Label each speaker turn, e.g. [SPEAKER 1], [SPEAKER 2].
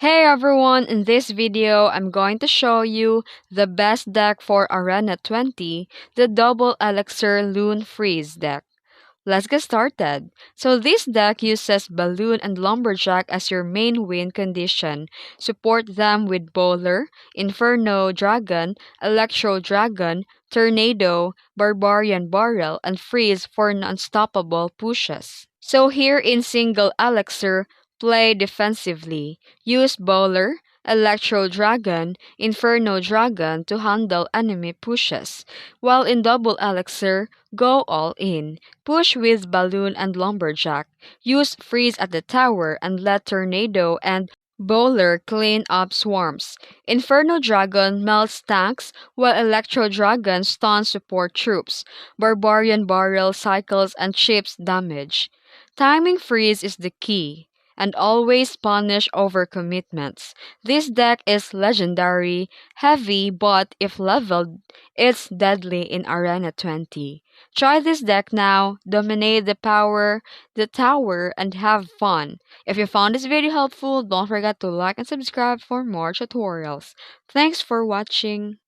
[SPEAKER 1] Hey everyone, in this video, I'm going to show you the best deck for Arena 20, the Double Elixir Loon Freeze deck. Let's get started. So this deck uses Balloon and Lumberjack as your main win condition. Support them with Bowler, Inferno Dragon, Electro Dragon, Tornado, Barbarian Barrel, and Freeze for unstoppable pushes. So here in single Elixir, play defensively. Use Bowler, Electro Dragon, Inferno Dragon to handle enemy pushes. While in double Elixir, go all in. Push with Balloon and Lumberjack. Use Freeze at the tower and let Tornado and Bowler clean up swarms. Inferno Dragon melts tanks while Electro Dragon stuns support troops. Barbarian Barrel cycles and chips damage. Timing Freeze is the key. And always punish overcommitments. This deck is legendary, heavy, but if leveled, it's deadly in Arena 20. Try this deck now, dominate the tower, and have fun. If you found this video helpful, don't forget to like and subscribe for more tutorials. Thanks for watching.